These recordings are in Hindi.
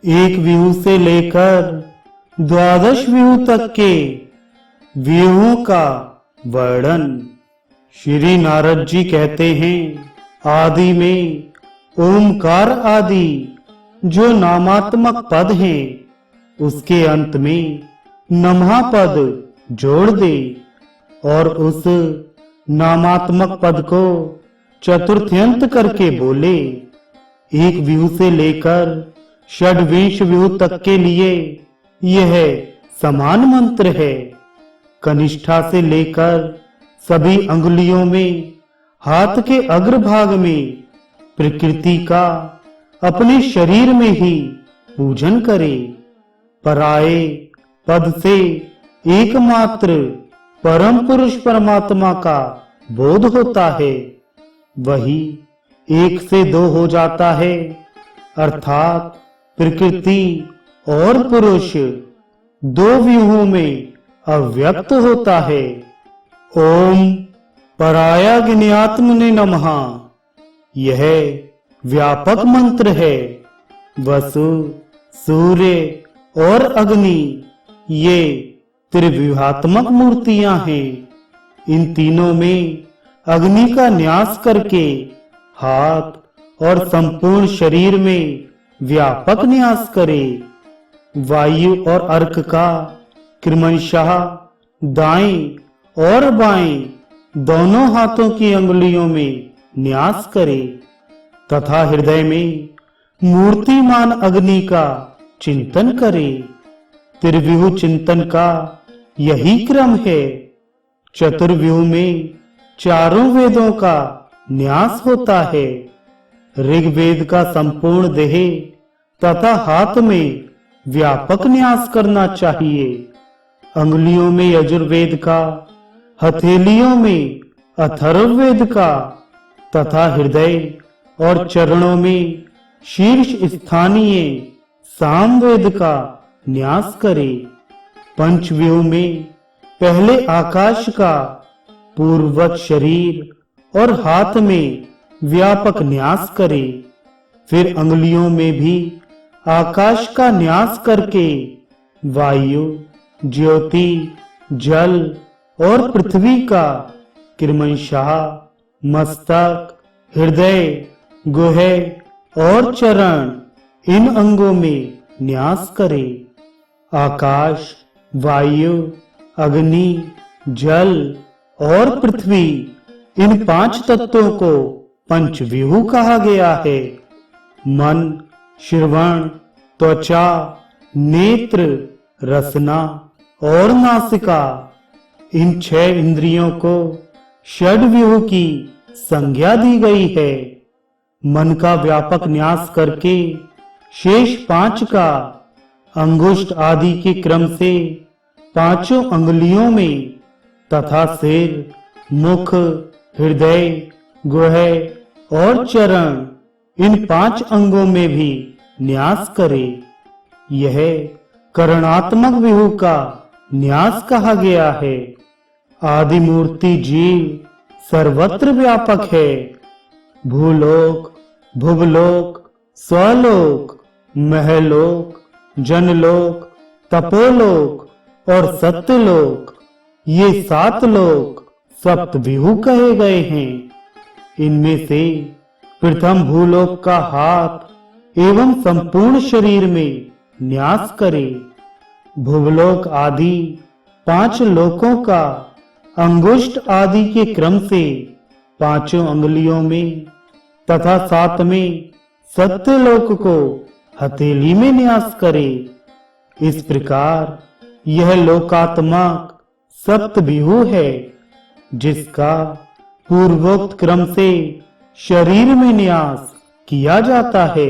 एक व्यूह से लेकर 12 व्यूह तक के व्यूहों का वर्णन। श्री नारद जी कहते हैं, आदि में ओमकार आदि जो नामात्मक पद हैं, उसके अंत में नमः पद जोड़ दे और उस नामात्मक पद को चतुर्थ्यंत करके बोले। एक व्यूह से लेकर 26 व्यूह तक के लिए यह समान मंत्र है। कनिष्ठा से लेकर सभी अंगुलियों में हाथ के अग्रभाग में प्रकृति का अपने शरीर में ही पूजन करे। पराये पद से एकमात्र परम पुरुष परमात्मा का बोध होता है, वही 1 से 2 हो जाता है, अर्थात प्रकृति और पुरुष 2 व्यूहों में अव्यक्त होता है। ओम परायाग्न्यात्मने नमः यह व्यापक मंत्र है। वसु, सूर्य और अग्नि ये त्रिव्यूहात्मक मूर्तियां हैं। इन तीनों में अग्नि का न्यास करके हाथ और संपूर्ण शरीर में व्यापक न्यास करे। वायु और अर्क का क्रमशः दाएं और बाएं दोनों हाथों की अंगुलियों में न्यास करे तथा हृदय में मूर्तिमान अग्नि का चिंतन करे। त्रिव्यूह चिंतन का यही क्रम है। चतुर्व्यूह में चारों वेदों का न्यास होता है। ऋग्वेद का संपूर्ण देह तथा हाथ में व्यापक न्यास करना चाहिए। अंगुलियों में यजुर्वेद का, हथेलियों में अथर्ववेद का तथा हृदय और चरणों में शीर्ष स्थानीय सामवेद का न्यास करे। पंचव्यूह में पहले आकाश का पूर्ववत शरीर और हाथ में व्यापक न्यास करे, फिर अंगुलियों में भी आकाश का न्यास करके वायु, ज्योति, जल और पृथ्वी का क्रमशः मस्तक, हृदय, गुह और चरण इन अंगों में न्यास करे। आकाश, वायु, अग्नि, जल और पृथ्वी इन 5 तत्वों को पंचव्यूह कहा गया है। मन, श्रवण, त्वचा, नेत्र, रसना और नासिका इन 6 इंद्रियों को षड्व्यूह की संज्ञा दी गई है। मन का व्यापक न्यास करके शेष 5 का अंगुष्ठ आदि के क्रम से 5 अंगुलियों में तथा सिर, मुख, हृदय, गुह और चरण इन 5 अंगों में भी न्यास करे। यह करणात्मक व्यूह का न्यास कहा गया है। आदि मूर्ति जीव सर्वत्र व्यापक है। भूलोक, भुवलोक, स्वलोक, महलोक, जनलोक, तपोलोक और सत्यलोक ये 7 लोक सप्तव्यूह कहे गए हैं। इनमें से प्रथम भूलोक का हाथ एवं संपूर्ण शरीर में न्यास करे। भुवलोक आदि 5 लोकों का अंगुष्ठ आदि के क्रम से 5 अंगुलियों में तथा 7 में सत्यलोक को हथेली में न्यास करे। इस प्रकार यह लोकात्मक सप्तव्यूह है, जिसका पूर्वोक्त क्रम से शरीर में न्यास किया जाता है।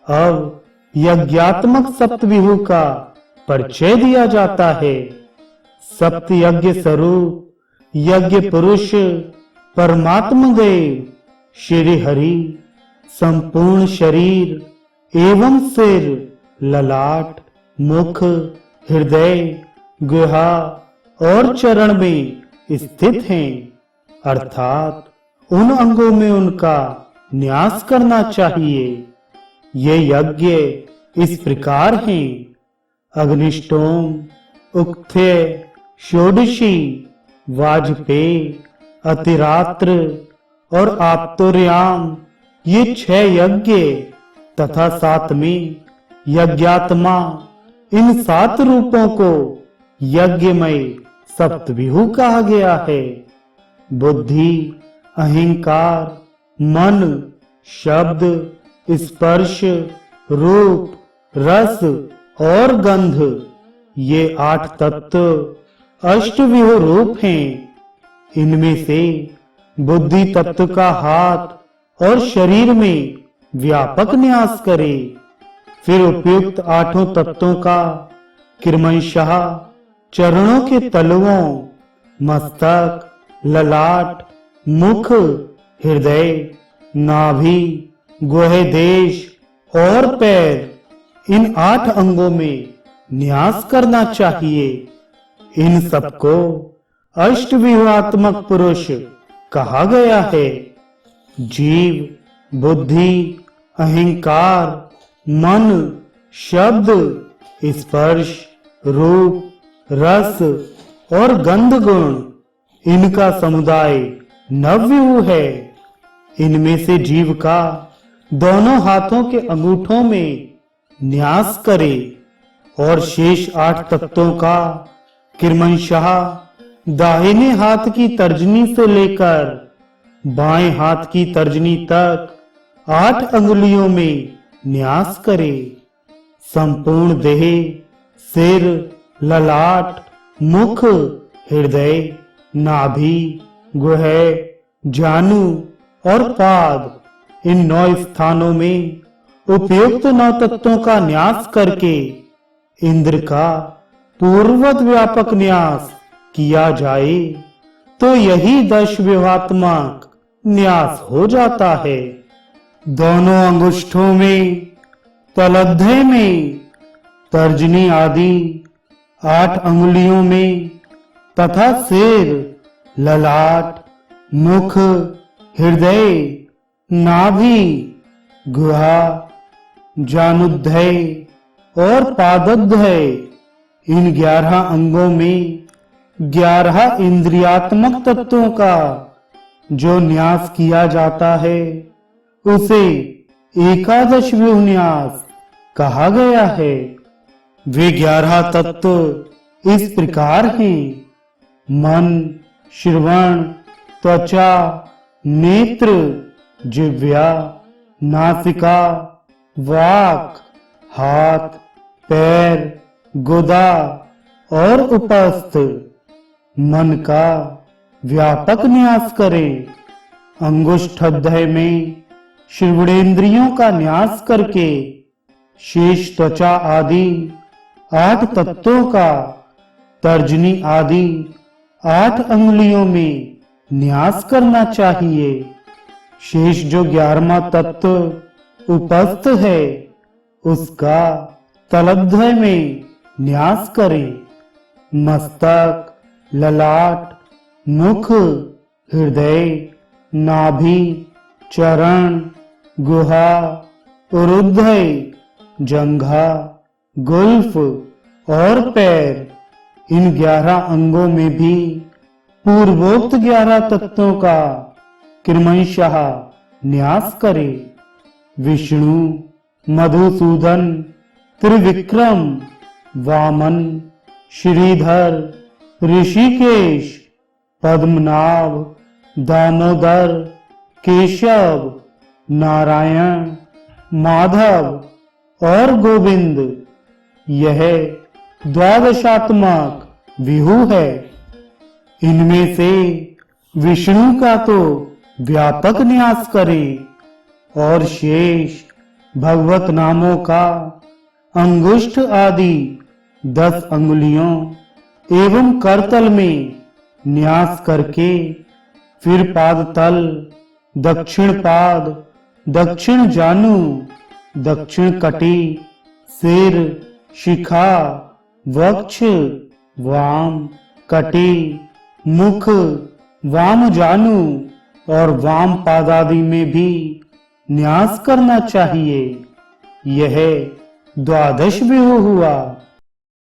अब यज्ञात्मक सप्तव्यूह का परिचय दिया जाता है। सप्त यज्ञ स्वरूप यज्ञ पुरुष परमात्म देव श्री हरि संपूर्ण शरीर एवं सिर, ललाट, मुख, हृदय, गुहा और चरण में स्थित हैं, अर्थात उन अंगों में उनका न्यास करना चाहिए। ये यज्ञ इस प्रकार हैं: अग्निष्टोम, उक्थ्य, षोडशी, वाजपेय, अतिरात्र और आप्तोर्याम, ये 6 यज्ञ तथा 7वें यज्ञात्मा, इन 7 रूपों को यज्ञमय सप्तविहु कहा गया है। बुद्धि, अहंकार, मन, शब्द, स्पर्श, रूप, रस और गंध, ये 8 तत्व अष्टविहु रूप हैं। इनमें से बुद्धि तत्व का हाथ और शरीर में व्यापक न्यास करे। फिर उपयुक्त 8 तत्वों का क्रमशः चरणों के तलवों, मस्तक, ललाट, मुख, हृदय, नाभि, गुह्यदेश और पैर, इन 8 अंगों में न्यास करना चाहिए। इन सबको अष्टव्यूहात्मक पुरुष कहा गया है। जीव, बुद्धि, अहंकार, मन, शब्द, स्पर्श, रूप, रस और गंध गुण, इनका समुदाय नवव्यूह है। इनमें से जीव का दोनों हाथों के अंगूठों में न्यास करे और शेष 8 तत्वों का क्रमशः दाहिने हाथ की तर्जनी से लेकर बाएं हाथ की तर्जनी तक 8 अंगुलियों में न्यास करे। संपूर्ण देह, सिर, ललाट, मुख, हृदय, नाभि, गुह्य, जानु और पाद, इन 9 स्थानों में उपयुक्त 9 तत्वों का न्यास करके इंद्र का पूर्ववत व्यापक न्यास किया जाए तो यही 10 व्यूहात्मक न्यास हो जाता है। दोनों अंगुष्ठों में, तलध्य में, तर्जनी आदि 8 अंगुलियों में तथा सिर, ललाट, मुख, हृदय, नाभि, गुहा, जानुध्य और पादध्य, इन 11 अंगों में 11 इंद्रियात्मक तत्वों का जो न्यास किया जाता है उसे एकादश व्यूह न्यास कहा गया है। वे 11 तत्व इस प्रकार हैं: मन, श्रवण, त्वचा, नेत्र, जिह्वा, नासिका, वाक, हाथ, पैर, गुदा और उपस्थ। मन का व्यापक न्यास करें। अंगुष्ठाध्याय में श्रवणेन्द्रियों का न्यास करके शेष त्वचा आदि 8 तत्वों का तर्जनी आदि 8 अंगुलियों में न्यास करना चाहिए। शेष जो 11वां तत्व उपस्थ है उसका तलध्य में न्यास करें। मस्तक, ललाट, मुख, हृदय, नाभि, चरण, गुहा, उरुध्य, जंघा, गुल्फ और पैर, इन 11 अंगों में भी पूर्वोक्त 11 तत्वों का क्रमशः न्यास करे। विष्णु, मधुसूदन, त्रिविक्रम, वामन, श्रीधर, ऋषिकेश, पद्मनाभ, दामोदर, केशव, नारायण, माधव और गोविंद, यह 12आत्मक विहू है। इनमें से विष्णु का तो व्यापक न्यास करे और शेष भगवत नामों का अंगुष्ठ आदि 10 अंगुलियों एवं करतल में न्यास करके फिर पाद तल, दक्षिण पाद, दक्षिण जानु, दक्षिण कटी, सिर, शिखा, वक्ष, वाम कटी, मुख, वाम जानु और वाम पादादि में भी न्यास करना चाहिए। यह द्वादश बिहू हुआ।